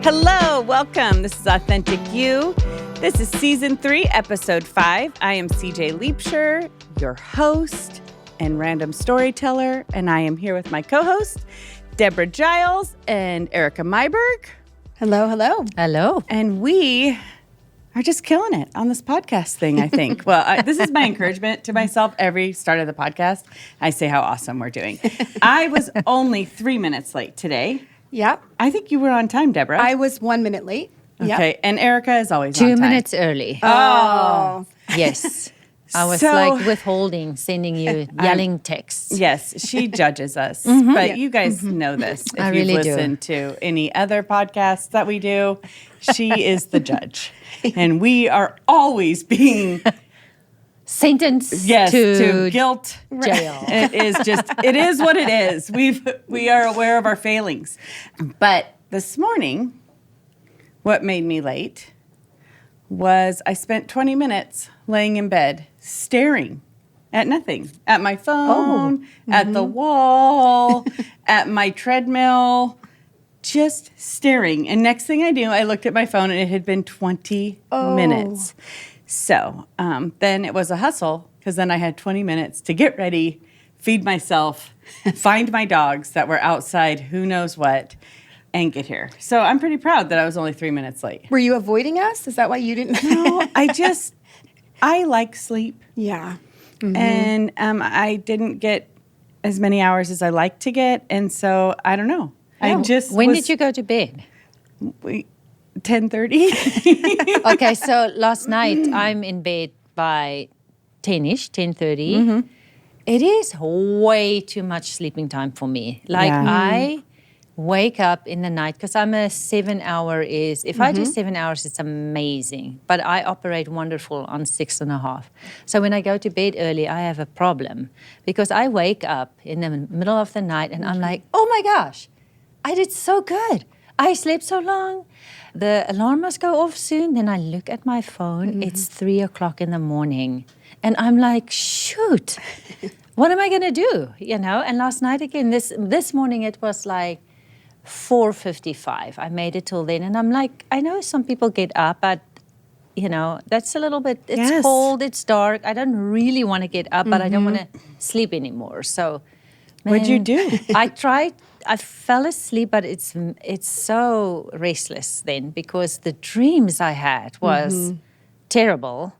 Hello, welcome. This is Authentic You. This is Season 3, Episode 5. I am CJ Leapshire, your host and random storyteller, and I am here with my co-host, Deborah Giles and Erica Myberg. Hello, hello. Hello. And we are just killing it on this podcast thing, I think. Well, this is my encouragement to myself every start of the podcast. I say how awesome we're doing. I was only 3 minutes late today. Yep. I think you were on time, Deborah. I was 1 minute late. Okay, and Erica is always 2 on time. minutes early. Oh. Yes. I was So- like withholding, sending you yelling texts. Yes, she judges us. But you guys know this. If I you've really do. listened to any other podcasts that we do, she is the judge. And we are always being, Sentenced to guilt. jail. It is what it is. We are aware of our failings. But this morning, what made me late was I spent 20 minutes laying in bed staring at nothing, at my phone, at the wall, at my treadmill, just staring. And next thing I knew, I looked at my phone and it had been 20 minutes. So then it was a hustle because then I had 20 minutes to get ready, feed myself, find my dogs that were outside, who knows what, and get here. So I'm pretty proud that I was only 3 minutes late. Were you avoiding us? Is that why you didn't? No, I like sleep. Yeah. And I didn't get as many hours as I like to get. And so I don't know. When did you go to bed? 10:30. Okay, so last night I'm in bed by 10-ish, 10:30. It is way too much sleeping time for me. Like I wake up in the night because I'm a 7 hour if I do 7 hours, it's amazing. But I operate wonderful on 6.5. So when I go to bed early, I have a problem because I wake up in the middle of the night and I'm like, oh my gosh, I did so good. I slept so long. The alarm must go off soon. Then I look at my phone. It's 3 o'clock in the morning. And I'm like, shoot, what am I going to do? You know, and last night again, this morning it was like 4:55. I made it till then. And I'm like, I know some people get up at, you know, that's a little bit, it's cold, it's dark. I don't really want to get up, but I don't want to sleep anymore. So, man, What'd you do? I fell asleep, but it's so restless then because the dreams I had was terrible.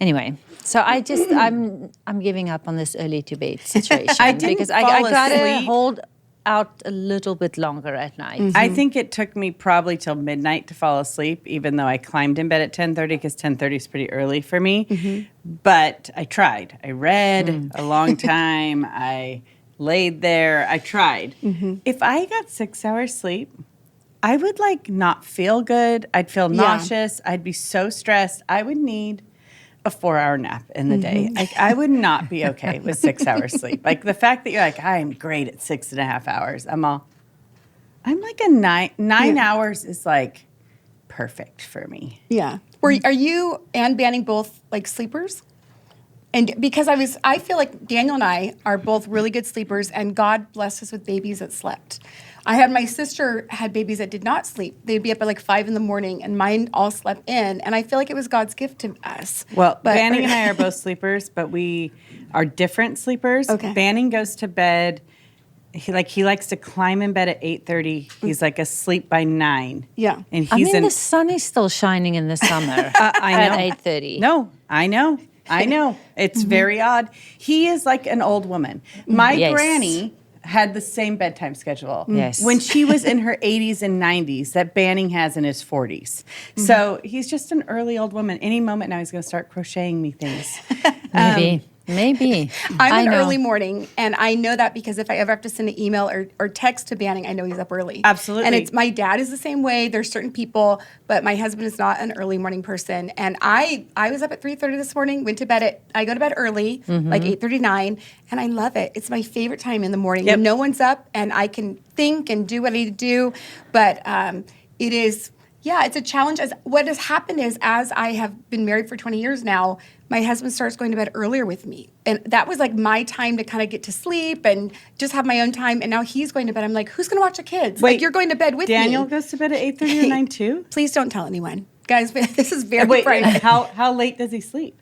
Anyway, so I'm giving up on this early to bed situation. I didn't because fall I gotta asleep. hold out a little bit longer at night. I think it took me probably till midnight to fall asleep, even though I climbed in bed at 10:30 because 10:30 is pretty early for me. But I tried. I read a long time. I laid there. I tried. If I got 6 hours sleep, I would like not feel good. I'd feel nauseous. I'd be so stressed. I would need a 4-hour nap in the day. Like I would not be okay with 6 hours sleep. Like the fact that you're like, I'm great at 6.5 hours. I'm like a nine hours is like perfect for me. Yeah. Are you and Banning both like sleepers? And because I feel like Daniel and I are both really good sleepers, and God blessed us with babies that slept. My sister had babies that did not sleep. They'd be up at like 5 a.m, and mine all slept in. And I feel like it was God's gift to us. Well, Banning and I are both sleepers, but we are different sleepers. Okay. Banning goes to bed. He likes to climb in bed at 8:30. He's like asleep by 9. Yeah. And I he's mean, the sun is still shining in the summer I know. at 8:30. No, I know. It's very odd. He is like an old woman. My granny had the same bedtime schedule when she was in her 80s and 90s that Banning has in his 40s. So he's just an early old woman. Any moment now he's going to start crocheting me things. Maybe. I'm an early morning, and I know that because if I ever have to send an email or text to Banning, I know he's up early. Absolutely. And my dad is the same way. There's certain people, but my husband is not an early morning person. And I was up at 3:30 this morning, I go to bed early, like 8:39, and I love it. It's my favorite time in the morning when no one's up and I can think and do what I need to do. But it is Yeah, it's a challenge. As what has happened is, as I have been married for 20 years now, my husband starts going to bed earlier with me, and that was like my time to kind of get to sleep and just have my own time. And now he's going to bed. I'm like, who's going to watch the kids? Wait, like, you're going to bed with Daniel me. goes to bed at 8:30 or 9 too? Please don't tell anyone, guys. This is very Wait, private. how late does he sleep?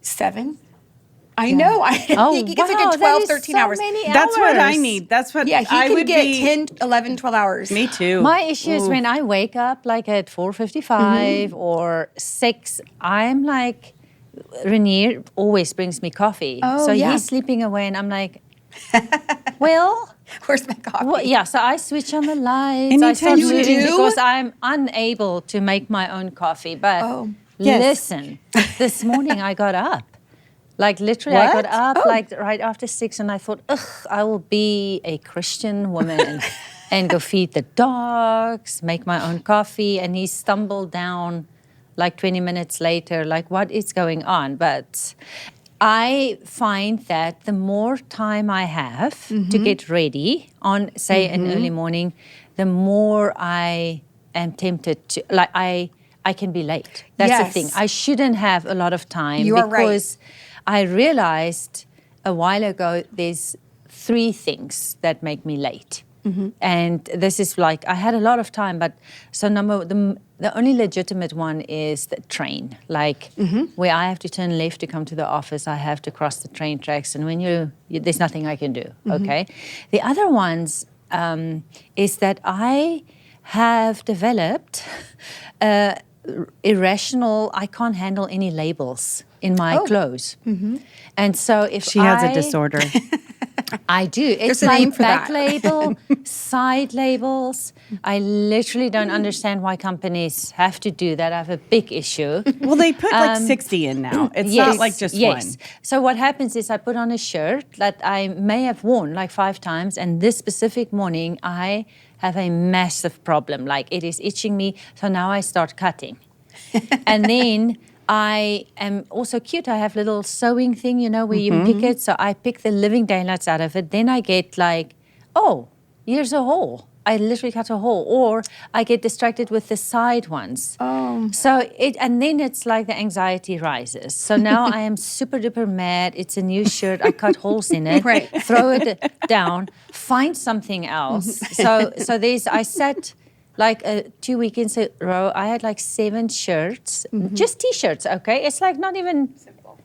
7. I know. Oh, he gets a wow, good that 12, is 13 so hours. many That's what I hours. need. That's what Yeah, he I can would get be. 10, 11, 12 hours. Me too. My issue is when I wake up like at 4:55 or 6, I'm like, Rainier always brings me coffee. Oh, so yeah. he's sleeping away and I'm like, well, Where's my coffee? well, yeah, so I switch on the lights. I Anytime start you moving do? because I'm unable to make my own coffee. But Yes. listen, this morning I got up. Like literally, I What? got up like right after 6 and I thought, I will be a Christian woman and go feed the dogs, make my own coffee. And he stumbled down like 20 minutes later, like, what is going on? But I find that the more time I have to get ready on, say, an early morning, the more I am tempted to, like, I can be late. That's the thing. Yes. I shouldn't have a lot of time You are right. because I realized a while ago there's 3 things that make me late. And this is like, I had a lot of time, but so the only legitimate one is the train. Like where I have to turn left to come to the office, I have to cross the train tracks. And when there's nothing I can do, okay? The other ones is that I have developed irrational, I can't handle any labels in my clothes. And so if She has a disorder. I do. It's a name like for back that. label, side labels. I literally don't understand why companies have to do that. I have a big issue. Well, they put like 60 in now. It's not like just one. So what happens is I put on a shirt that I may have worn like 5 times, and this specific morning I have a massive problem. Like it is itching me, so now I start cutting. And then I am also cute. I have little sewing thing, where you pick it. So I pick the living daylights out of it. Then I get like, oh, here's a hole. I literally cut a hole. Or I get distracted with the side ones. Oh. So and then it's like the anxiety rises. So now I am super duper mad. It's a new shirt. I cut holes in it. Right. Throw it down. Find something else. So I sat like 2 weekends in a row, I had like 7 shirts, just T-shirts, okay? It's like not even,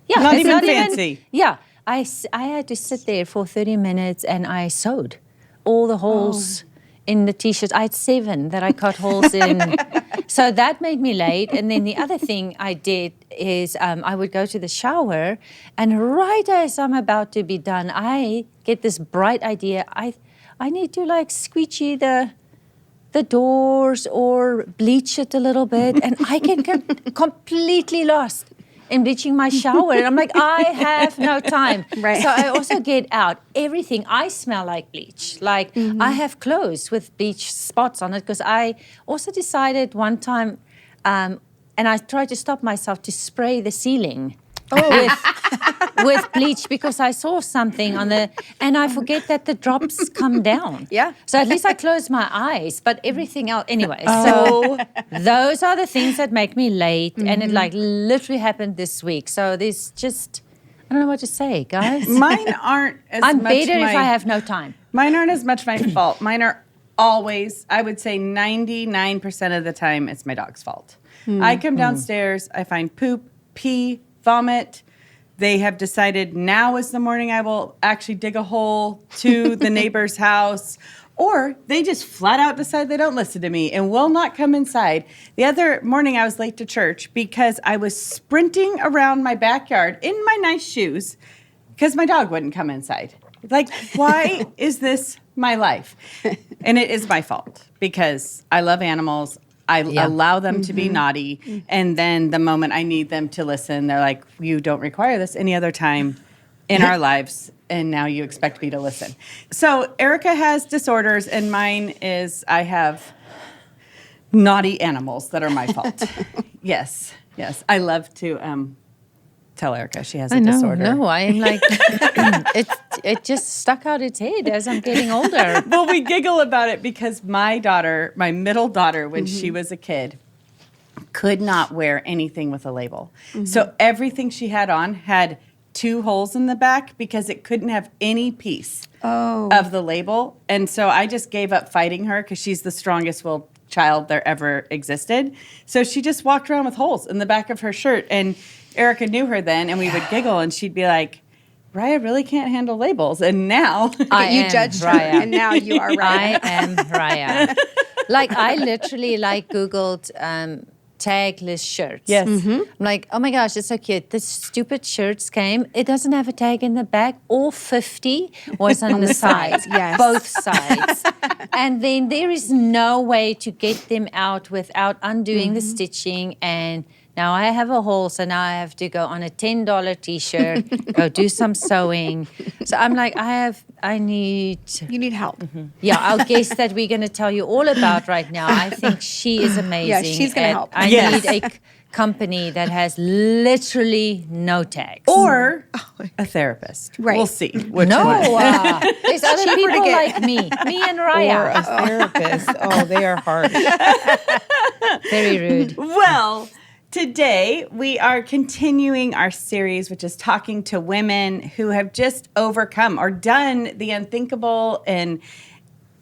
yeah. Not it's even fancy. Yeah, I had to sit there for 30 minutes and I sewed all the holes in the T-shirts. I had 7 that I cut holes in. So that made me late. And then the other thing I did is I would go to the shower and right as I'm about to be done, I get this bright idea. I need to like squeegee the doors or bleach it a little bit, and I get completely lost in bleaching my shower. And I'm like, I have no time. Right. So I also get out everything. I smell like bleach. Like I have clothes with bleach spots on it because I also decided one time, and I tried to stop myself to spray the ceiling. With bleach because I saw something and I forget that the drops come down. Yeah. So at least I close my eyes, but everything else, anyway. So those are the things that make me late, and it like literally happened this week. So there's just, I don't know what to say, guys. Mine aren't as I'm much better if I have no time. Mine aren't as much my fault. Mine are always, I would say 99% of the time, it's my dog's fault. I come downstairs, I find poop, pee, vomit. They have decided now is the morning I will actually dig a hole to the neighbor's house. Or they just flat out decide they don't listen to me and will not come inside. The other morning I was late to church because I was sprinting around my backyard in my nice shoes because my dog wouldn't come inside. Like, why is this my life? And it is my fault because I love animals. I allow them to be naughty. And then the moment I need them to listen, they're like, you don't require this any other time in our lives. And now you expect me to listen. So Erica has disorders, and mine is I have naughty animals that are my fault. Yes. I love to tell Erica she has a disorder. No, I'm like, it just stuck out its head as I'm getting older. Well, we giggle about it because my middle daughter, when she was a kid, could not wear anything with a label. So everything she had on had 2 holes in the back because it couldn't have any piece of the label. And so I just gave up fighting her because she's the strongest willed child there ever existed. So she just walked around with holes in the back of her shirt. And Erica knew her then, and we would giggle, and she'd be like, Raya really can't handle labels. And now You judged her, and now you are Raya. I am Raya. Like, I literally Googled tagless shirts. Yes. I'm like, oh my gosh, it's so cute. This stupid shirts came. It doesn't have a tag in the back. All 50 was on the sides. Yes. Both sides. And then there is no way to get them out without undoing the stitching. And now I have a hole, so now I have to go on a $10 T-shirt, go do some sewing. So I'm like, I need... You need help. Yeah, our guest that we're going to tell you all about right now, I think she is amazing. Yeah, she's going to help. I need a company that has literally no tags. or a therapist. Right. We'll see which no, one. there's other people like me and Or Raya. a therapist. Oh, they are harsh. Very rude. Well, today we are continuing our series, which is talking to women who have just overcome or done the unthinkable, and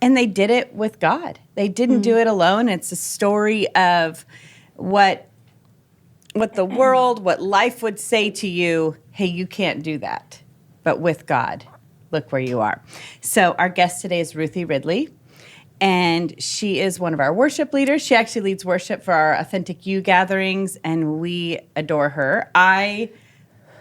they did it with God. They didn't do it alone. It's a story of what the world, what life would say to you, hey, you can't do that. But with God, look where you are. So our guest today is Ruthie Ridley. And she is one of our worship leaders. She actually leads worship for our Authentic You gatherings, and we adore her. I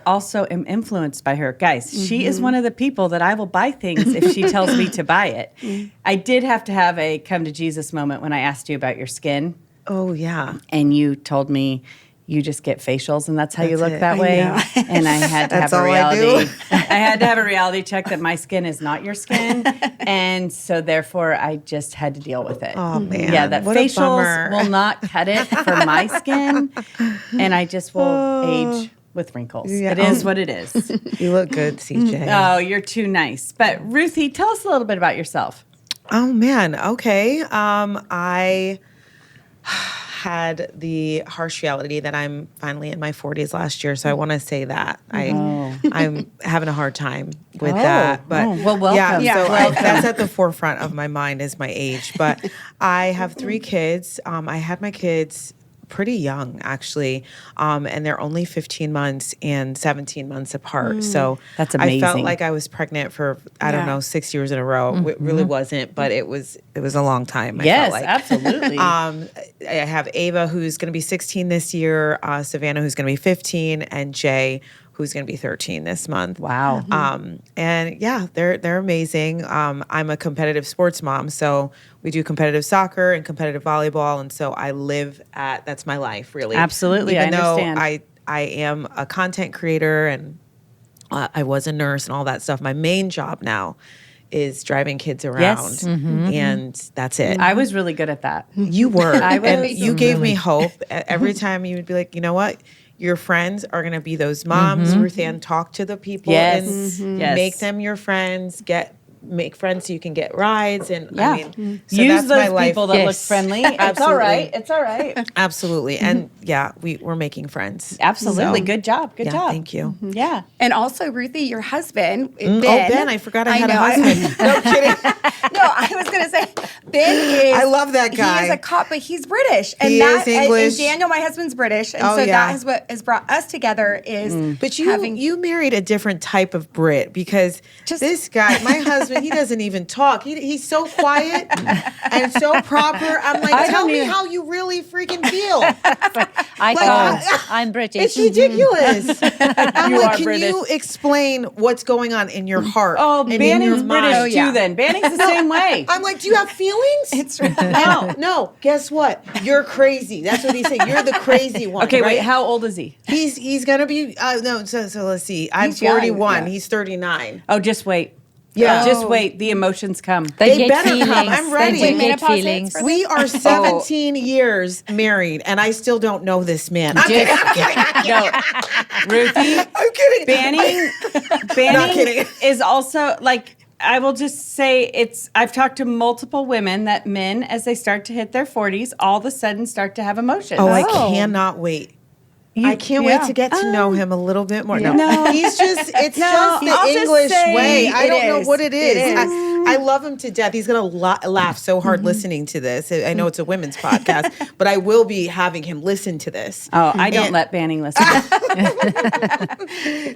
also am influenced by her. Guys, she is one of the people that I will buy things if she tells me to buy it. I did have to have a come to Jesus moment when I asked you about your skin, Oh, yeah. and you told me you just get facials and that's how you That's look it. that I way. know. And I had to That's have a all I do. reality. I had to have a reality check that my skin is not your skin. And so therefore I just had to deal with it. Oh, man. Yeah, that What a facials bummer. will not cut it for my skin. And I just will age with wrinkles. Yeah. It is what it is. You look good, CJ. Oh, you're too nice. But Ruthie, tell us a little bit about yourself. Oh, man. Okay. I had the harsh reality that I'm finally in my 40s last year, so I want to say that I'm having a hard time with that. But well, welcome. yeah, so that's at the forefront of my mind is my age. But I have 3 kids. I had my kids pretty young, actually, and they're only 15 months and 17 months apart. So That's I felt amazing. like I was pregnant for I don't Yeah. know 6 years in a row. It really wasn't, but it was a long time. I Yes, felt like. absolutely. I have Ava, who's going to be 16 this year, Savannah, who's going to be 15, and Jay, who's going to be 13 this month. Wow. And yeah, they're amazing. I'm a competitive sports mom, so we do competitive soccer and competitive volleyball, and so I live that's my life, really. Absolutely, I Even understand. though I am a content creator and I was a nurse and all that stuff, my main job now is driving kids around, Yes. and that's it. I was really good at that. You were. I And was you gave me hope. Every time you would be like, you know what? Your friends are going to be those moms. Ruth Ann, talk to the people Yes. and Yes. make them your friends. Make friends so you can get rides. And Yeah. I mean, so Use that's my those life. people that look Yes. friendly. It's all Absolutely. right. It's all right. Absolutely. And yeah, we're making friends. Absolutely. So, Good job. Good yeah, job. thank you. Yeah. And also, Ruthie, your husband, Ben. Ben, I forgot I had a know, husband. No kidding. No, I was going to say, Ben is. I love that guy. He is a cop, but he's British. And He is English. And Daniel, my husband's British. And Oh, so yeah. that is what has brought us together is But you married a different type of Brit because Just- this guy, my husband, he doesn't even talk. He's so quiet and so proper. I'm like, tell me how you really freaking feel. I'm British. It's ridiculous. I'm You like, are can British. you explain what's going on in your heart? Oh, and in your Banning's British mind? Oh, yeah. too then. Banning's the same way. I'm like, do you have feelings? It's true. No. Guess what? You're crazy. That's what he's saying. You're the crazy one. Okay, right? wait. How old is he? He's gonna be no. So let's see. I'm He's young, 41. yeah. He's 39. Oh, just wait. Yeah. Just wait. The emotions come. They get better feelings. come. I'm ready. They When get menopause hits feelings. for We are 17 years married, and I still don't know this man. I'm kidding. No, Ruthie, I'm kidding. banning kidding. is also like, I will just say I've talked to multiple women that men, as they start to hit their 40s, all of a sudden start to have emotions. Oh, I cannot wait. I can't wait to get to know him a little bit more. No, he's just, it's just the I'll just English say way. I it don't know is. what it is. It is. I love him to death. He's going to laugh so hard listening to this. I know it's a women's podcast, but I will be having him listen to this. Oh, I don't let Banning listen.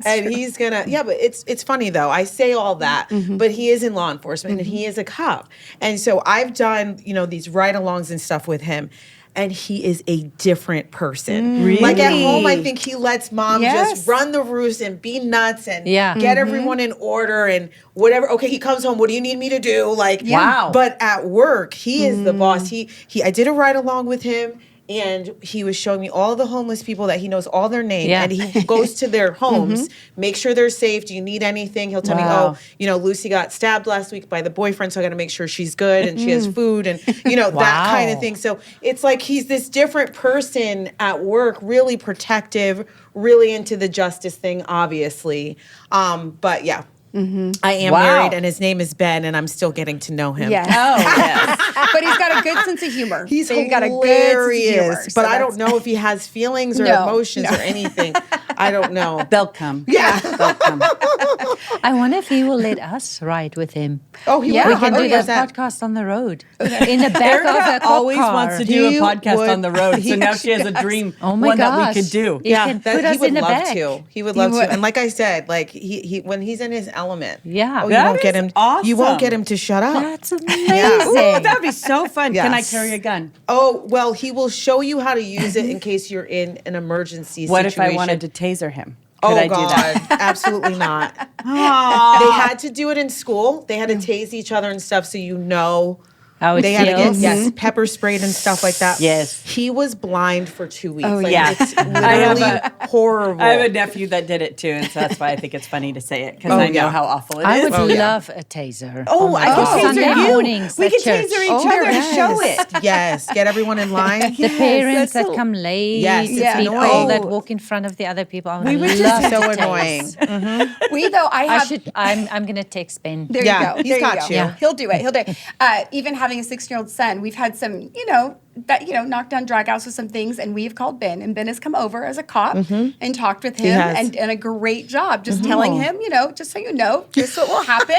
And he's gonna, but it's funny though. I say all that, but he is in law enforcement and he is a cop. And so I've done, these ride-alongs and stuff with him. And he is a different person. Really? Like at home, I think he lets mom Yes. just run the roost and be nuts and Yeah. get everyone in order and whatever. Okay, he comes home. What do you need me to do? Like, Wow. But at work, he is the boss. I did a ride along with him. And he was showing me all the homeless people that he knows all their names. Yeah. And he goes to their homes, make sure they're safe. Do you need anything? He'll tell Wow. me, Lucy got stabbed last week by the boyfriend, so I got to make sure she's good and she has food and, that kind of Wow. thing. So it's like he's this different person at work, really protective, really into the justice thing, obviously. But yeah. I am Wow. married, and his name is Ben, and I'm still getting to know him. Yes. Oh, yes. But he's got a good sense of humor. He's got a good sense of humor. hilarious, but I don't know if he has feelings or No, emotions or anything. I don't know. They'll come. Yeah. They'll come. I wonder if he will let us ride with him. Oh, he Yeah. will. We can do the 100%. podcast on the road. In the back of a Erica cop always car. wants to do He a podcast would- on the road, so he now she has a does. dream, Oh my one gosh. that we could do. You can put us he would in the love back. to. He would love would. to. And like I said, like he when he's in his element, Yeah. you That won't get is him. awesome. You won't get him to shut up. That's amazing. Ooh, that'd be so fun. Can I Yes. carry a gun? Oh well, he will show you how to use it in case you're in an emergency What situation. if I wanted to taser him? Could Oh I God, do that? absolutely not. They had to do it in school. They had to tase each other and stuff, so How it they had to get feels. pepper sprayed and stuff like that. Yes. He was blind for 2 weeks. Oh, yeah. It's have literally horrible. I have a nephew that did it too, and so that's why I think it's funny to say it because Oh, I know yeah. how awful it is. I would Oh, yeah. love a taser. Oh, my I could God. taser Sunday you. mornings We at could church. taser each Oh, other to yes. show it. Yes, get everyone in line. The parents that's that come late, Yes, it's the people annoying. that walk in front of the other people. I would We were just love so to annoying. tase. I'm gonna text Ben. There Yeah, you go. he's There got go. you. Yeah. He'll do it. He'll do it. Even having a 6-year-old son, we've had some, knock down drag outs with some things, and we've called Ben, and Ben has come over as a cop and talked with him has. and done a great job, just telling him, just so you know, this is what will happen.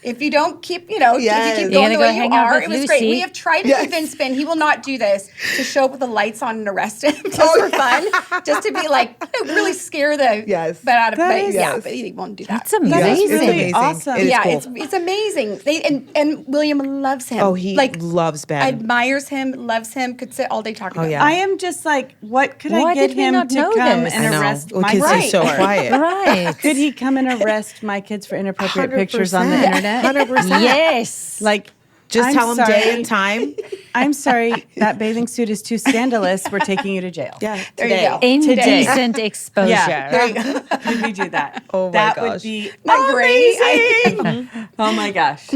If you don't keep, if you Yes. keep You're going the gonna way go you hang out are, with it was great. Lucy. We have tried to Yes. convince Ben he will not do this to show up with the lights on and arrest him just for fun, just to be like really scare the Yes. but out of That but, is- yeah, but he won't do that. That's amazing. That is It's really amazing. awesome. It is Yeah, cool. it's amazing. And William loves him. Oh, he loves Ben. Admires him, loves him. Could sit all day talking. Oh, about yeah. I am just like, what could Why I get did we him not to know come this? and I know, arrest my because he's kids so for? quiet. Right. Could he come and arrest my kids for inappropriate pictures on the 100%. internet? 100%. Yes. Like, Just I'm tell him sorry. day and time. I'm sorry, that bathing suit is too scandalous. We're taking you to jail. Yeah, There you today. go. Indecent exposure. Yeah, there you go. Could we do that? Oh my that gosh. would be Not great. amazing. Oh my gosh.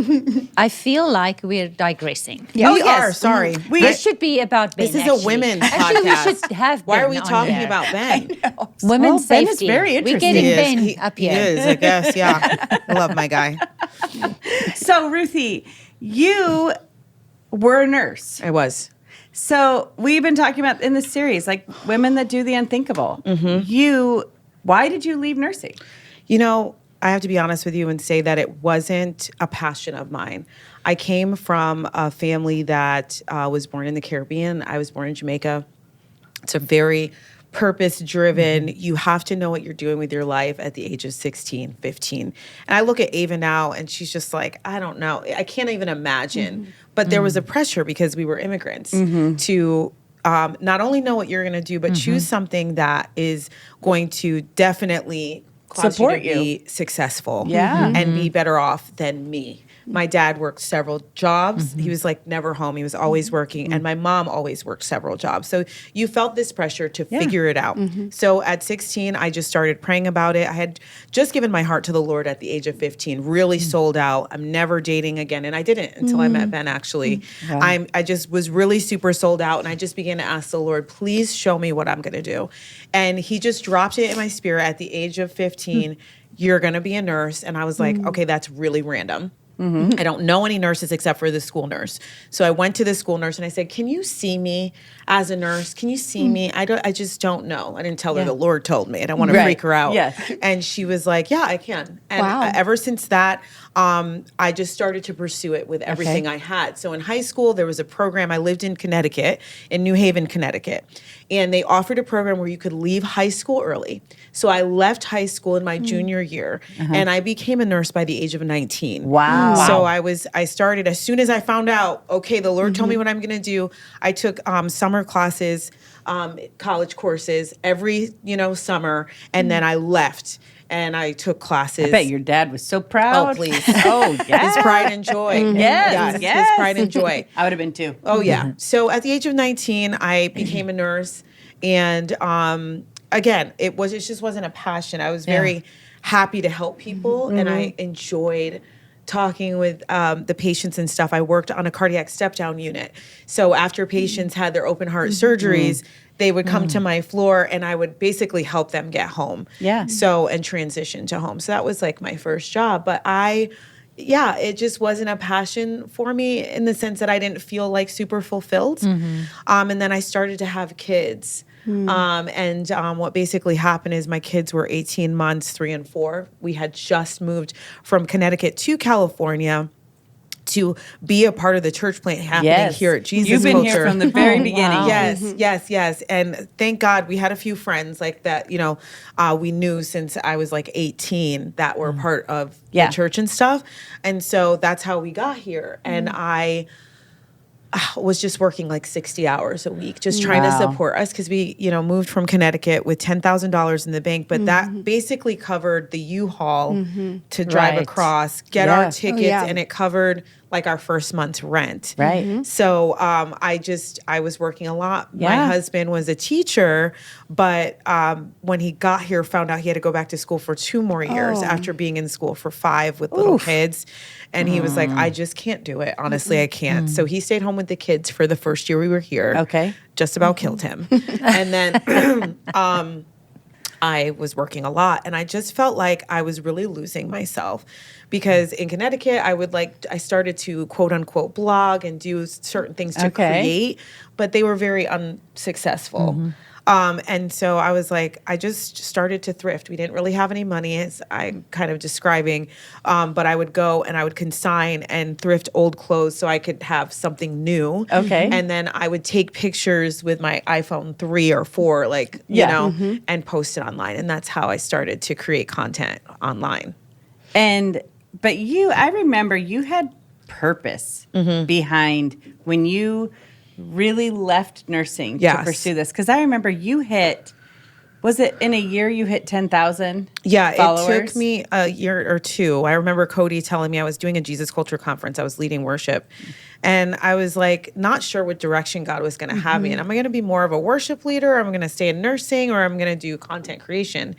I feel like we're digressing. We Oh, yes. are, sorry. This should be about Ben. This is actually. a women's Actually, podcast. we should have Why are Ben we on talking here. about Ben? Women's Ben is safety? very We're interesting. getting He Ben He up He here. is, I guess. Yeah. I love my guy. So, Ruthie, you were a nurse. I was. So, we've been talking about in this series, like women that do the unthinkable. Why did you leave nursing? I have to be honest with you and say that it wasn't a passion of mine. I came from a family that was born in the Caribbean. I was born in Jamaica. It's a very purpose-driven, you have to know what you're doing with your life at the age of 16, 15. And I look at Ava now and she's just like, I don't know. I can't even imagine. But there was a pressure because we were immigrants to not only know what you're going to do, but choose something that is going to definitely cause Support you to be successful Yeah. and be better off than me. My dad worked several jobs. He was like never home. He was always working. And my mom always worked several jobs. So you felt this pressure to figure it out. So at 16, I just started praying about it. I had just given my heart to the Lord at the age of 15, really sold out. I'm never dating again. And I didn't until I met Ben, actually. I just was really super sold out. And I just began to ask the Lord, please show me what I'm going to do. And he just dropped it in my spirit at the age of 15. You're going to be a nurse. And I was like, okay, that's really random. I don't know any nurses except for the school nurse. So I went to the school nurse and I said, can you see me as a nurse? Can you see me? I just don't know. I didn't tell her the Lord told me. I don't want to freak her out. And she was like, yeah, I can. And ever since that, I just started to pursue it with everything I had. So in high school, there was a program. I lived in Connecticut, in New Haven, Connecticut. And they offered a program where you could leave high school early. So I left high school in my junior year, and I became a nurse by the age of 19. Wow. So I started, as soon as I found out, okay, the Lord told me what I'm going to do, I took summer classes, college courses every, summer, and then I left. And I took classes. I bet your dad was so proud. Oh, please. Oh, yes. His pride and joy. Yes. His pride and joy. I would have been too. Oh, yeah. So at the age of 19, I became a nurse. And again, it just wasn't a passion. I was very happy to help people. And I enjoyed talking with the patients and stuff. I worked on a cardiac step-down unit. So after patients had their open heart surgeries, they would come to my floor and I would basically help them get home. So, and transition to home. So that was like my first job. But it just wasn't a passion for me in the sense that I didn't feel like super fulfilled. And then I started to have kids. What basically happened is my kids were 18 months, 3 and 4. We had just moved from Connecticut to California to be a part of the church plant happening here at Jesus You've been Culture. here from the very beginning. Yes. And thank God we had a few friends like that, we knew since I was like 18 that were part of the church and stuff. And so that's how we got here. And I was just working like 60 hours a week, just trying to support us because we, moved from Connecticut with $10,000 in the bank. But that basically covered the U-Haul to drive across, get our tickets, and it covered like our first month's rent. So I was working a lot. My husband was a teacher, but when he got here, found out he had to go back to school for 2 more years after being in school for 5 with little kids. And he was like, I just can't do it. Honestly, I can't. So he stayed home with the kids for the first year we were here. Okay. Just about killed him. And then I was working a lot. And I just felt like I was really losing myself. Because in Connecticut, I started to quote unquote blog and do certain things to create, but they were very unsuccessful. And so I was like, I just started to thrift. We didn't really have any money, as I'm kind of describing, but I would go and I would consign and thrift old clothes so I could have something new. And then I would take pictures with my iPhone 3 or 4, and post it online. And that's how I started to create content online. But I remember you had purpose behind when you really left nursing to pursue this. Because I remember was it in a year you hit 10,000 followers? It took me a year or 2. I remember Cody telling me I was doing a Jesus Culture conference. I was leading worship. And I was like, not sure what direction God was going to have me in. Am I going to be more of a worship leader? Am I going to stay in nursing? Or am I going to do content creation?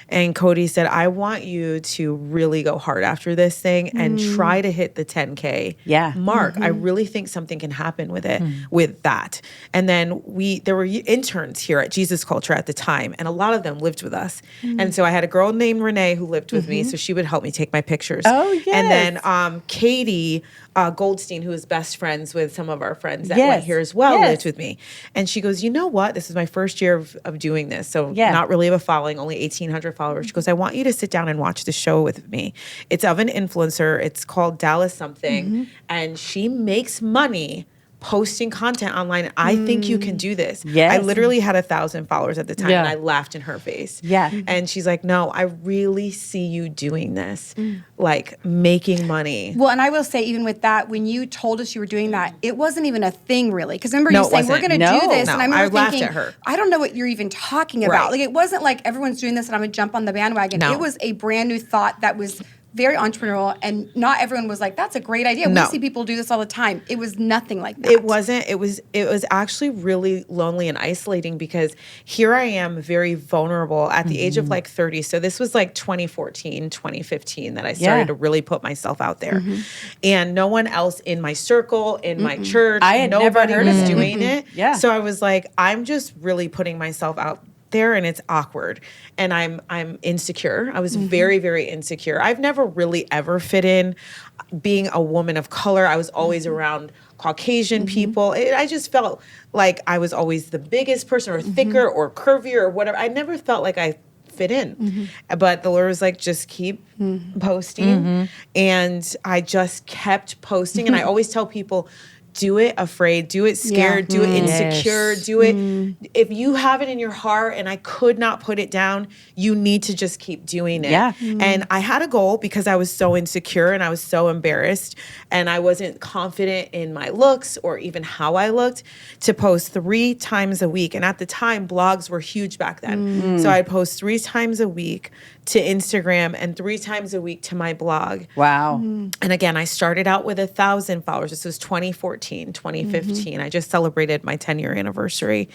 And Cody said, I want you to really go hard after this thing and try to hit the 10K mark. I really think something can happen with it, with that. And then there were interns here at Jesus Culture at the time, and a lot of them lived with us. And so I had a girl named Renee who lived with me, so she would help me take my pictures. Oh, yes. And then Katie Goldstein, who is best friends with some of our friends that went here as well, lived with me. And she goes, you know what? This is my first year of doing this. So not really of a following, only 1,800 followers. She goes, I want you to sit down and watch the show with me. It's of an influencer. It's called Dallas something. And she makes money posting content online. I think you can do this. I literally had 1,000 followers at the time, and I laughed in her face. And she's like, no, I really see you doing this, like making money. Well, and I will say, even with that, when you told us you were doing that, it wasn't even a thing, really. Because remember, you saying, we're going to do this. And I remember thinking, laughed at her. I don't know what you're even talking about. Like, it wasn't like everyone's doing this and I'm going to jump on the bandwagon. It was a brand new thought that was very entrepreneurial, and not everyone was like, that's a great idea. No. We see people do this all the time. It was nothing like that. It wasn't. It was actually really lonely and isolating because here I am very vulnerable at the age of like 30. So this was like 2014, 2015 that I started to really put myself out there. And no one else in my circle, in my church, I had nobody never heard was of it. doing it. Yeah. So I was like, I'm just really putting myself out there, and it's awkward, and I'm insecure. I was very, very insecure. I've never really ever fit in. Being a woman of color, I was always around Caucasian people. I just felt like I was always the biggest person, or thicker, or curvier, or whatever. I never felt like I fit in. But the Lord was like, just keep posting. And I just kept posting. And I always tell people, do it afraid, do it scared, do it insecure, do it. If you have it in your heart and I could not put it down, you need to just keep doing it. Yeah. And I had a goal because I was so insecure and I was so embarrassed and I wasn't confident in my looks or even how I looked, to post 3 times a week. And at the time, blogs were huge back then. So I'd post 3 times a week to Instagram and 3 times a week to my blog. Wow. And again, I started out with 1,000 followers. This was 2014, 2015. I just celebrated my 10-year anniversary.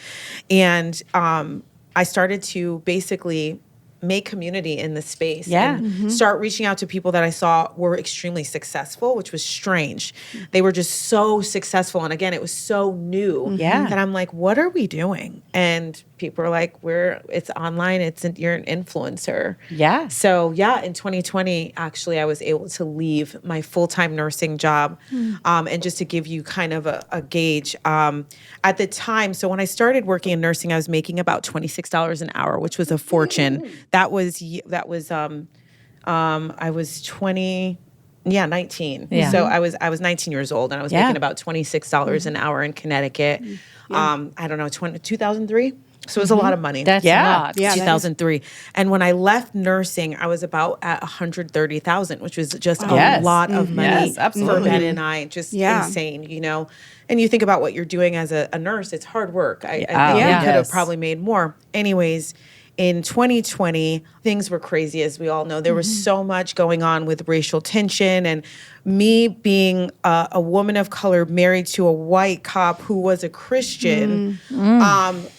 And I started to basically make community in the space and start reaching out to people that I saw were extremely successful, which was strange. They were just so successful. And again, it was so new that I'm like, what are we doing? And people are like, it's online, you're an influencer. Yeah. So in 2020, actually, I was able to leave my full-time nursing job. And just to give you kind of a gauge, at the time, so when I started working in nursing, I was making about $26 an hour, which was a fortune. I was 19. Yeah. So I was 19 years old and I was making about $26 an hour in Connecticut. I don't know, 2003. So it was a lot of money. That's a lot. Yeah, 2003. And when I left nursing, I was about at 130,000, which was just a lot of money Yes, absolutely. for Ben and I. Just insane, you know. And you think about what you're doing as a nurse, it's hard work. I think we could have probably made more. Anyways, in 2020, things were crazy, as we all know. There was so much going on with racial tension, and me being a woman of color married to a white cop who was a Christian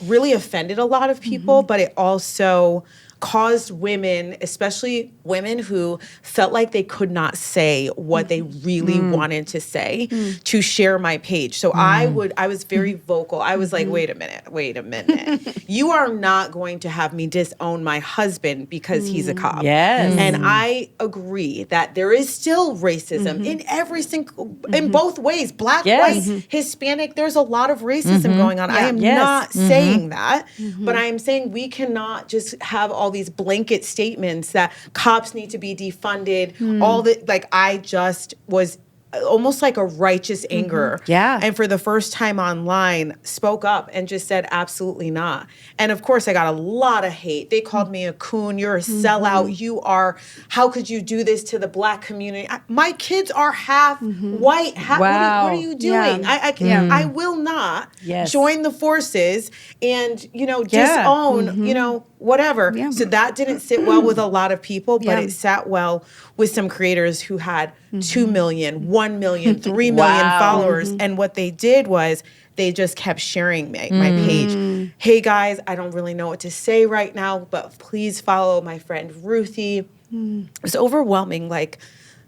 really offended a lot of people, but it also caused women, especially women who felt like they could not say what they really wanted to say, to share my page. So I was very vocal. I was like, wait a minute. You are not going to have me disown my husband because he's a cop. Yes. And I agree that there is still racism in every single, in both ways, black, white, Hispanic, there's a lot of racism going on. I am not saying that, but I am saying we cannot just have all these blanket statements that cops need to be defunded. All the, like, I just was almost like a righteous anger. Yeah. And for the first time online, spoke up and just said, absolutely not. And of course, I got a lot of hate. They called me a coon. You're a sellout. You are, how could you do this to the black community? My kids are half white. What are you doing? I will not join the forces and, disown, whatever. Yeah. So that didn't sit well with a lot of people, but it sat well with some creators who had 2 million, 1 million, 3 million followers. And what they did was they just kept sharing my page. Hey guys, I don't really know what to say right now, but please follow my friend Ruthie. It was overwhelming. Like,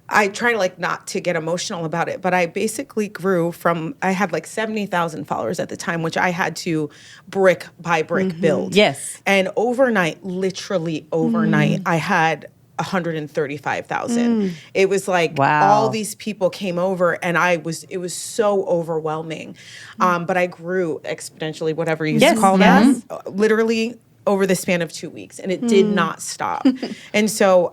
I try not to get emotional about it, but I basically grew from, I had like 70,000 followers at the time, which I had to brick by brick build. Yes. And literally overnight, I had 135,000. It was like all these people came over and it was so overwhelming. But I grew exponentially, whatever you call that, literally over the span of 2 weeks, and it did not stop. And so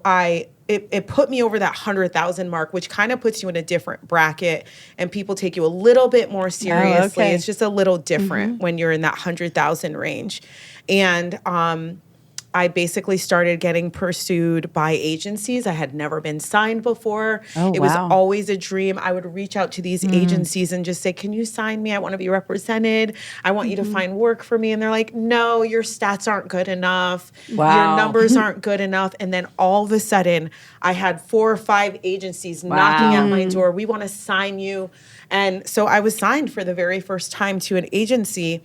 it put me over that 100,000 mark, which kind of puts you in a different bracket, and people take you a little bit more seriously. It's just a little different when you're in that 100,000 range. And I basically started getting pursued by agencies. I had never been signed before. Oh, it was wow. always a dream. I would reach out to these agencies and just say, can you sign me? I want to be represented. I want you to find work for me. And they're like, no, your stats aren't good enough. Wow. Your numbers aren't good enough. And then all of a sudden, I had 4 or 5 agencies knocking at my door. We want to sign you. And so I was signed for the very first time to an agency.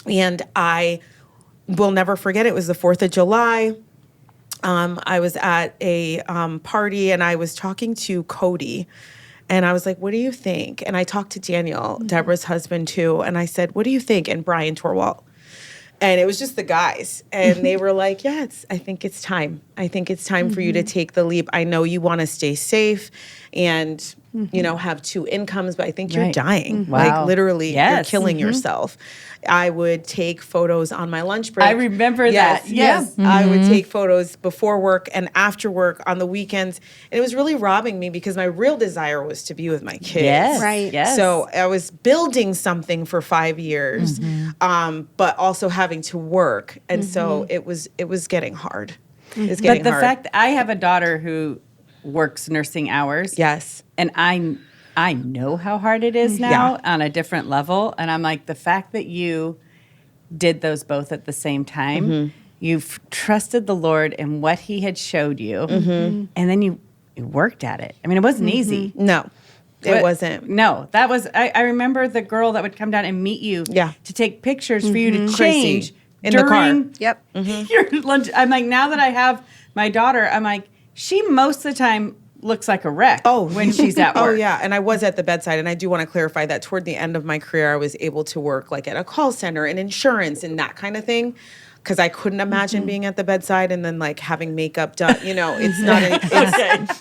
And I will never forget it. It was the 4th of July. I was at a party and I was talking to Cody and I was like, what do you think? And I talked to Daniel, Deborah's husband too. And I said, what do you think? And Brian Torwalt. And it was just the guys. And they were like, yeah, I think it's time. I think it's time for you to take the leap. I know you want to stay safe and, you know, have 2 incomes, but I think you're Right. dying. Wow. Like literally, you're Yes. killing yourself. I would take photos on my lunch break. I remember that. Yes. I would take photos before work and after work on the weekends. And it was really robbing me because my real desire was to be with my kids. Yes. Right. Yes. So I was building something for 5 years, but also having to work. And so it was getting hard. It was getting but the hard. fact that I have a daughter who works nursing hours. Yes. And I know how hard it is now on a different level. And I'm like, the fact that you did those both at the same time, you've trusted the Lord in what he had showed you, and then you worked at it. I mean, it wasn't easy. No, it But- wasn't. No, that was, I remember the girl that would come down and meet you Yeah. to take pictures for you to Crazy. change In the car. during Yep. your lunch. I'm like, now that I have my daughter, I'm like, she most of the time looks like a wreck when she's at work. Oh, yeah. And I was at the bedside. And I do want to clarify that toward the end of my career, I was able to work like at a call center and insurance and that kind of thing. Because I couldn't imagine being at the bedside and then like having makeup done. You know, it's not,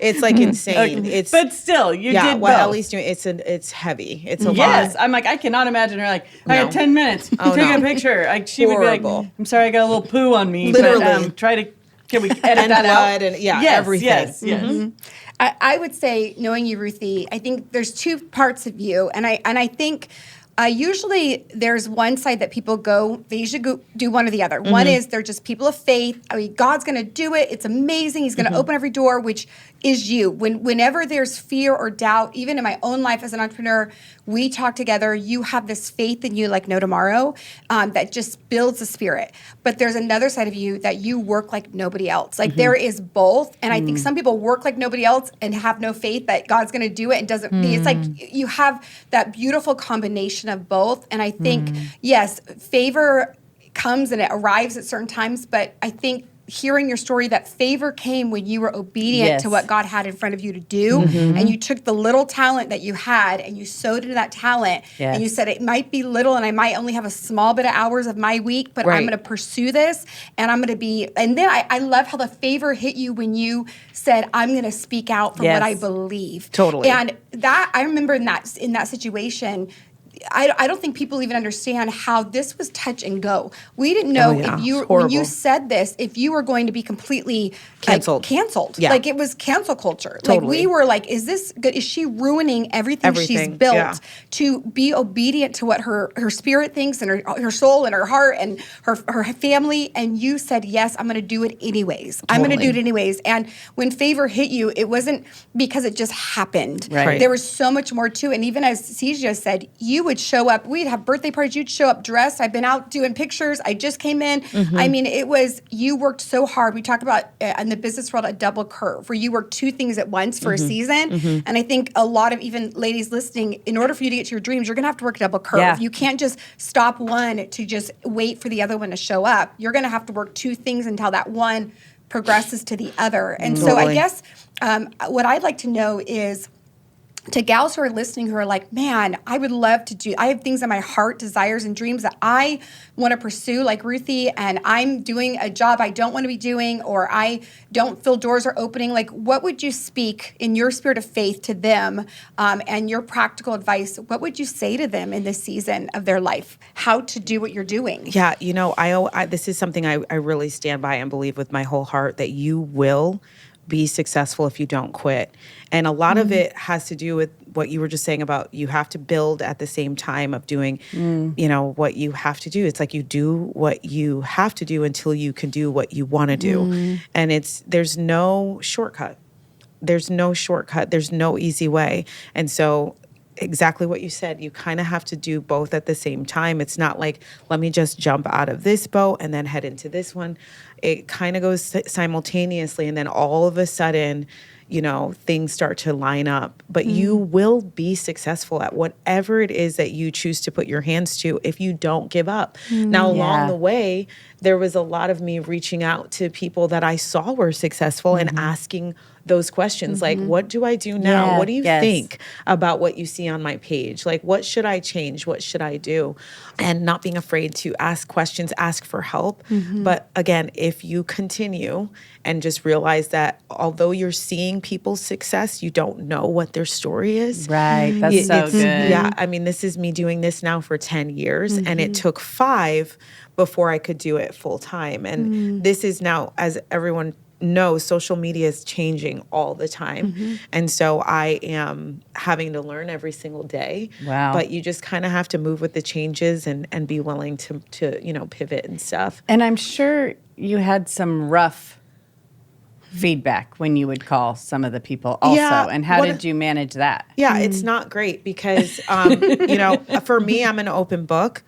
it's like insane. It's, But still, you yeah, did what both. Ellie's doing, it's heavy. It's a Yes, lot. I'm like, I cannot imagine her like, I No. got 10 minutes, Oh, take no. a picture. Like she would be Horrible. like, I'm sorry, I got a little poo on me. Literally. But, can we edit And that out? blood and- yeah, yes, everything. Yes, yes. I would say, knowing you, Ruthie, I think there's 2 parts of you, and I think usually there's one side that people go, they usually go do one or the other. One is they're just people of faith. I mean, God's going to do it. It's amazing. He's going to open every door, which is you. Whenever there's fear or doubt, even in my own life as an entrepreneur, we talk together. You have this faith in you like no tomorrow that just builds the spirit. But there's another side of you that you work like nobody else. Like there is both. And I think some people work like nobody else and have no faith that God's going to do it and doesn't. It's like you have that beautiful combination of both. And I think, yes, favor comes and it arrives at certain times. But I think hearing your story, that favor came when you were obedient to Yes. what God had in front of you to do. And you took the little talent that you had and you sowed into that talent. Yes. And you said, it might be little and I might only have a small bit of hours of my week, but I'm Right. going to pursue this and I'm going to be. And then I love how the favor hit you when you said, I'm going to speak out for what I Yes. believe. Totally. And that, I remember in that situation, I don't think people even understand how this was touch and go. We didn't know Oh, yeah. if you It's when you horrible. said this, if you were going to be completely Canceled. canceled. Yeah. Like it was cancel culture. Like Totally. we were like, is this good? Is she ruining everything she's Everything, built yeah. to be obedient to what her spirit thinks and her soul and her heart and her family? And you said, yes, I'm going to do it anyways. I'm going to do it anyways. And when favor hit you, it wasn't because it just happened. Right. There was so much more to it. And even as Cija said, you would show up. We'd have birthday parties. You'd show up dressed. I've been out doing pictures. I just came in. I mean, it was, you worked so hard. We talk about in the business world a double curve where you work 2 things at once for a season. And I think a lot of even ladies listening, in order for you to get to your dreams, you're going to have to work a double curve. Yeah. You can't just stop one to just wait for the other one to show up. You're going to have to work 2 things until that one progresses to the other. And so I Totally. guess what I'd like to know is, to gals who are listening who are like, man, I would love to do, I have things in my heart, desires and dreams that I want to pursue like Ruthie, and I'm doing a job I don't want to be doing, or I don't feel doors are opening. Like, what would you speak in your spirit of faith to them and your practical advice? What would you say to them in this season of their life? How to do what you're doing? Yeah, you know, I this is something I really stand by and believe with my whole heart, that you will be successful if you don't quit. And a lot of it has to do with what you were just saying about you have to build at the same time of doing, you know, what you have to do. It's like you do what you have to do until you can do what you want to do. And there's no shortcut. There's no shortcut. There's no easy way. And so exactly what you said, you kind of have to do both at the same time. It's not like, let me just jump out of this boat and then head into this one. It kind of goes simultaneously. And then all of a sudden, you know, things start to line up, but you will be successful at whatever it is that you choose to put your hands to if you don't give up. Now, along the way, there was a lot of me reaching out to people that I saw were successful and asking those questions like, what do I do now? Yeah, What do you think about what you see on my page? Like, what should I change? What should I do? And not being afraid to ask questions, ask for help. But again, if you continue and just realize that although you're seeing people's success, you don't know what their story is. Right. That's so good. Yeah. I mean, this is me doing this now for 10 years and it took 5 before I could do it full time. And this is now, as everyone knows, social media is changing all the time. And so I am having to learn every single day. Wow. But you just kind of have to move with the changes and be willing to, you know, pivot and stuff. And I'm sure you had some rough feedback when you would call some of the people also. Yeah, And how did you manage that? Yeah, it's not great because, you know, for me, I'm an open book.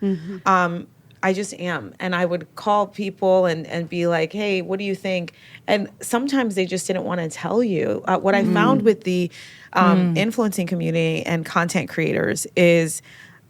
I just am. And I would call people and be like, hey, what do you think? And sometimes they just didn't want to tell you. What I found with the influencing community and content creators is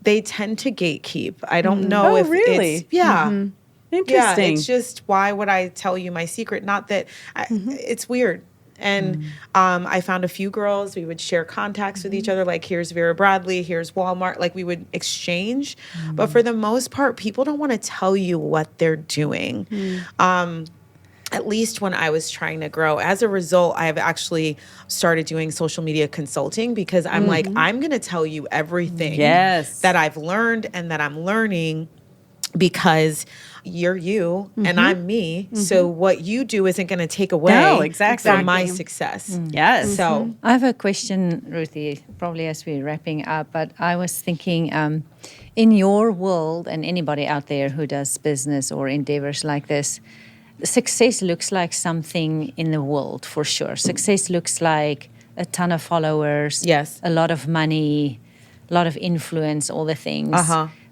they tend to gatekeep. I don't know if really? it's, yeah. Interesting. Yeah, it's just, why would I tell you my secret? Not that, it's weird. And I found a few girls, we would share contacts with each other, like here's Vera Bradley, here's Walmart, like we would exchange. But for the most part, people don't want to tell you what they're doing. At least when I was trying to grow. As a result, I have actually started doing social media consulting because I'm like, I'm going to tell you everything that I've learned and that I'm learning because you're you and I'm me. So what you do isn't going to take away from my success. Yes. So I have a question, Ruthie, probably as we're wrapping up, but I was thinking in your world and anybody out there who does business or endeavors like this, success looks like something in the world for sure. Success looks like a ton of followers, a lot of money, a lot of influence, all the things.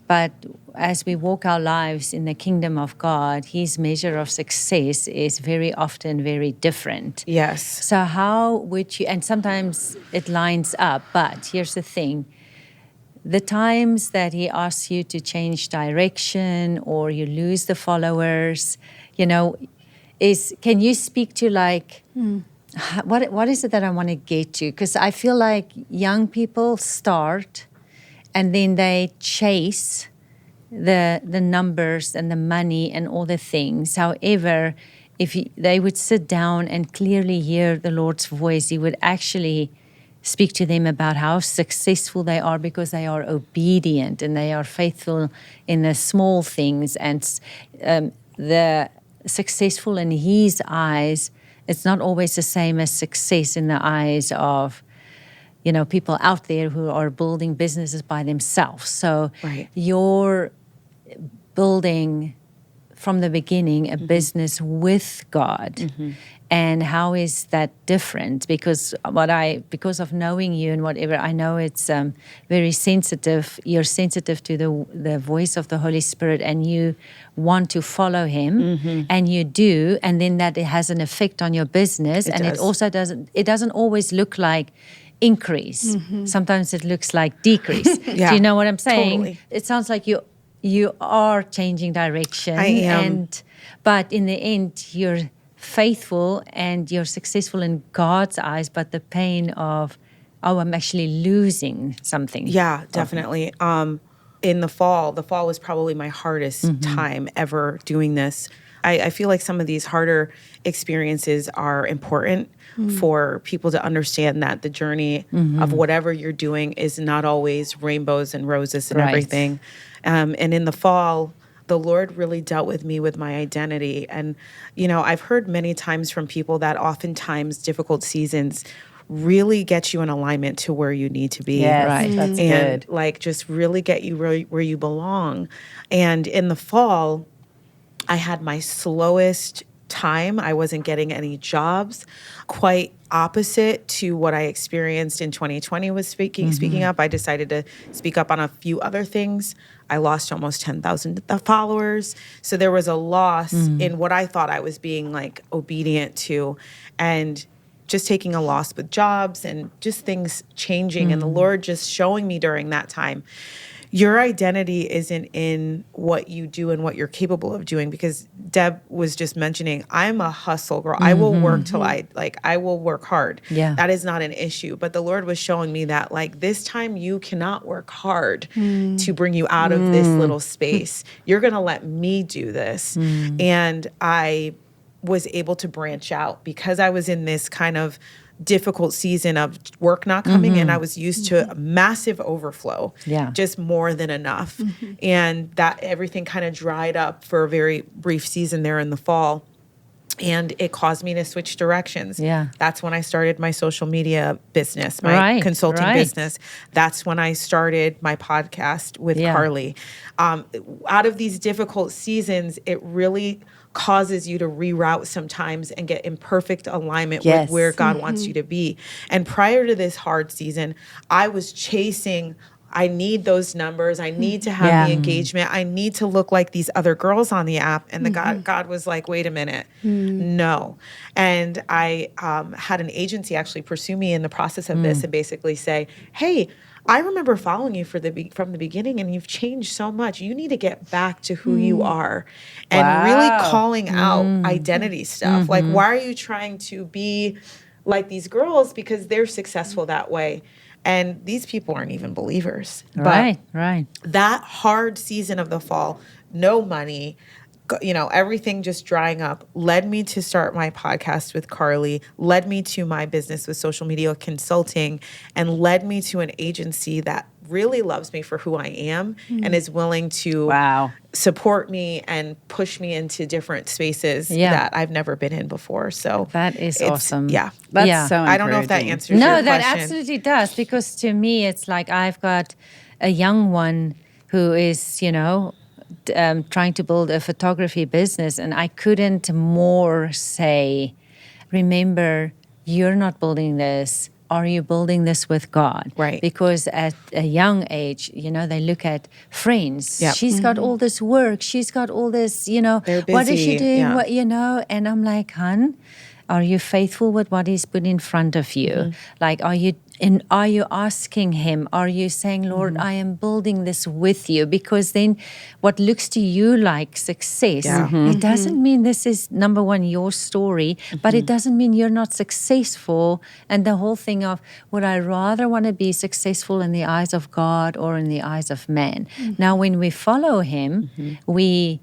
But as we walk our lives in the kingdom of God, his measure of success is very often very different. Yes. So how would you, and sometimes it lines up, but here's the thing. The times that he asks you to change direction or you lose the followers, you know, can you speak to like, what is it that I want to get to? Because I feel like young people start and then they chase the numbers and the money and all the things. However, if they would sit down and clearly hear the Lord's voice, he would actually speak to them about how successful they are because they are obedient and they are faithful in the small things. And the successful in his eyes, it's not always the same as success in the eyes of, you know, people out there who are building businesses by themselves. So you're building from the beginning a business with God. And how is that different? Because because of knowing you and whatever, I know it's very sensitive. You're sensitive to the voice of the Holy Spirit, and you want to follow Him, and you do, and then that it has an effect on your business, it also doesn't. It doesn't always look like increase. Sometimes it looks like decrease. Do you know what I'm saying? Totally. It sounds like you are changing direction. I am. But in the end, you're faithful and you're successful in God's eyes, but the pain of, I'm actually losing something. Yeah, definitely. In the fall was probably my hardest time ever doing this. I feel like some of these harder experiences are important for people to understand that the journey of whatever you're doing is not always rainbows and roses and everything. And in the fall, the Lord really dealt with me with my identity. And, I've heard many times from people that oftentimes difficult seasons really get you in alignment to where you need to be. Yes, Right. that's And good. just really get you where you belong. And in the fall, I had my slowest time. I wasn't getting any jobs. Quite opposite to what I experienced in 2020 was speaking up. I decided to speak up on a few other things. I lost almost 10,000 followers. So there was a loss in what I thought I was being obedient to, and just taking a loss with jobs and just things changing. And the Lord just showing me during that time, your identity isn't in what you do and what you're capable of doing. Because Deb was just mentioning, I'm a hustle girl. I will work till I will work hard. Yeah. That is not an issue. But the Lord was showing me that this time you cannot work hard to bring you out of this little space. You're going to let me do this. And I was able to branch out because I was in this kind of difficult season of work not coming and I was used to a massive overflow, just more than enough. And that everything kind of dried up for a very brief season there in the fall. And it caused me to switch directions. Yeah. That's when I started my social media business, my consulting business. That's when I started my podcast with Carly. Out of these difficult seasons, it really causes you to reroute sometimes and get in perfect alignment with where God wants you to be. And prior to this hard season, I was chasing, I need those numbers. I need to have the engagement. I need to look like these other girls on the app. And God was like, wait a minute, no. And I had an agency actually pursue me in the process of this and basically say, hey, I remember following you from the beginning, and you've changed so much. You need to get back to who you are, and really calling out identity stuff. Why are you trying to be like these girls? Because they're successful that way. And these people aren't even believers. Right. That hard season of the fall, no money, everything just drying up, led me to start my podcast with Carly, led me to my business with social media consulting, and led me to an agency that really loves me for who I am and is willing to support me and push me into different spaces that I've never been in before. So that is awesome. That's so encouraging. I don't know if that answers your No, question. that absolutely does. Because to me, it's like I've got a young one who is, trying to build a photography business, and I couldn't more say, remember, you're not building this. Are you building this with God? Right. Because at a young age, they look at friends. Yep. She's got all this work. She's got all this, They're what is she busy, doing? yeah. What, and I'm like, hon, are you faithful with what He's put in front of you? Are you asking Him? Are you saying, Lord, I am building this with you? Because then what looks to you like success, it doesn't mean this is, number one, your story, but it doesn't mean you're not successful. And the whole thing of, would I rather want to be successful in the eyes of God or in the eyes of man? Now, when we follow Him, we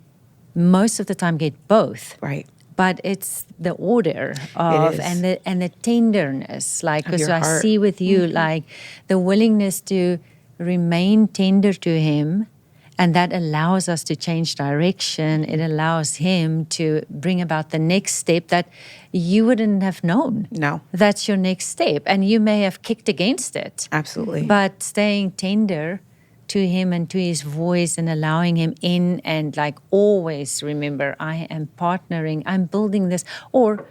most of the time get both. Right. But it's the order of and the tenderness, because I heart. see with you the willingness to remain tender to Him, and that allows us to change direction. It allows Him to bring about the next step that you wouldn't have known. No. That's your next step, and you may have kicked against it. Absolutely. But staying tender to Him and to His voice and allowing Him in, and always remember, I am partnering, I'm building this, or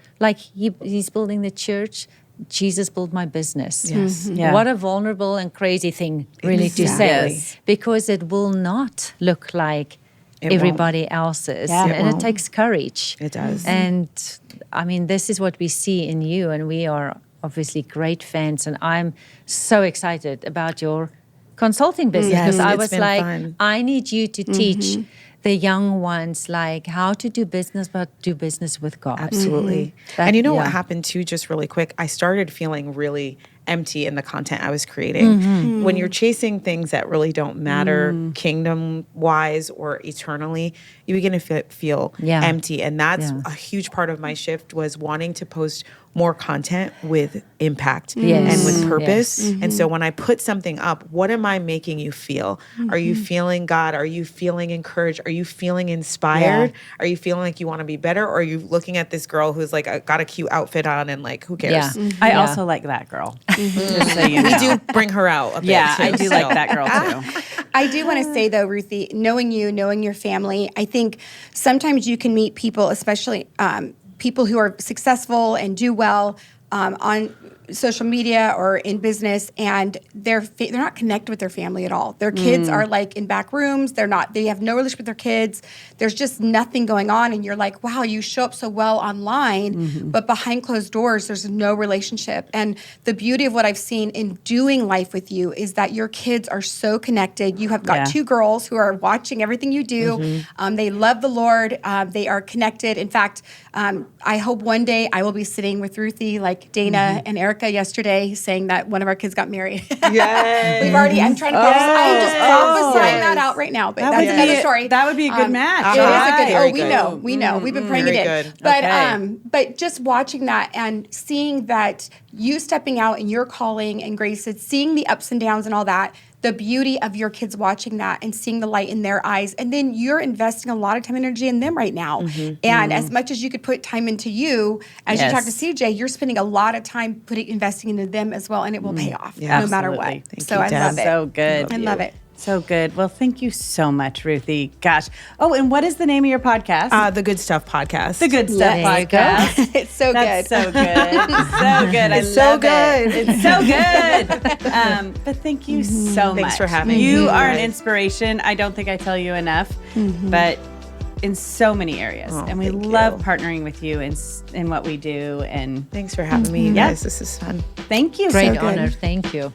He's building the church, Jesus built my business. Yes. Yeah. What a vulnerable and crazy thing really to Exactly. say, because it will not look like It everybody else's. Yeah. And it won't. takes courage. It does. And I mean, this is what we see in you, and we are obviously great fans, and I'm so excited about your consulting business, Yes, because I it's was been like, fun. I need you to teach the young ones how to do business, but do business with God. Absolutely. That- And you know yeah. what happened too, just really quick? I started feeling really empty in the content I was creating. When you're chasing things that really don't matter kingdom wise or eternally, you begin to feel Yeah. empty. And that's Yeah. a huge part of my shift, was wanting to post more content with impact Yes. and with purpose. Yes. And so when I put something up, what am I making you feel? Are you feeling God? Are you feeling encouraged? Are you feeling inspired? Yeah. Are you feeling like you want to be better? Or are you looking at this girl who's like got a cute outfit on and like, who cares? Yeah. I Yeah. also like that girl. Just so you know. We do bring her out a bit. Yeah, too, I do so. like that girl too. I do want to say though, Ruthie, knowing you, knowing your family, I think sometimes you can meet people, especially people who are successful and do well on social media or in business, and they're not connected with their family at all. Their kids are like in back rooms. They have no relationship with their kids. There's just nothing going on, and you're like, wow, you show up so well online, but behind closed doors, there's no relationship. And the beauty of what I've seen in doing life with you is that your kids are so connected. You have got Yeah. 2 girls who are watching everything you do. They love the Lord. They are connected. In fact, I hope one day I will be sitting with Ruthie like Dana and Erica yesterday saying that one of our kids got married. Yes. I'm trying to I'm just prophesying that out right now, but That that's would another be story. That would be a good match. It is a good. Very We good. know. We know. We've been praying it Very in. good. But Okay. but just watching that and seeing that you stepping out in your calling and grace, seeing the ups and downs and all that, the beauty of your kids watching that and seeing the light in their eyes, and then you're investing a lot of time and energy in them right now. And as much as you could put time into you, as you talk to Yes. CJ, you're spending a lot of time investing into them as well, and it will pay off Yeah, no matter absolutely. what. Thank So you, I Deb. love it. So good. I love it. So good. Well, thank you so much, Ruthie. Gosh. Oh, and what is the name of your podcast? The Good Stuff podcast. The Good Stuff There you go. Podcast. It's so That's good. so good. So good. I It's so love good. it. It's so good. But thank you so much. Thanks for having me, You are an guys. inspiration. I don't think I tell you enough, but in so many areas. Oh, and we thank love you. partnering with you in what we do. And Thanks for having me, you Yeah. guys. This is fun. thank you. Great so good. honor. Thank you.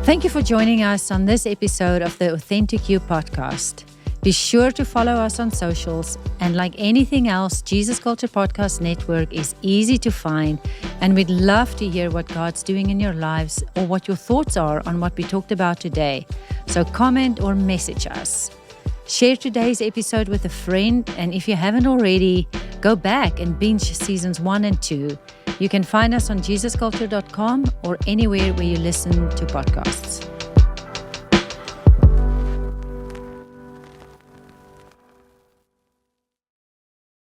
Thank you for joining us on this episode of the Authentic You podcast. Be sure to follow us on socials, and like anything else, Jesus Culture Podcast Network is easy to find, and we'd love to hear what God's doing in your lives or what your thoughts are on what we talked about today. So comment or message us. Share today's episode with a friend, and if you haven't already, go back and binge seasons 1 and 2. You can find us on jesusculture.com or anywhere where you listen to podcasts.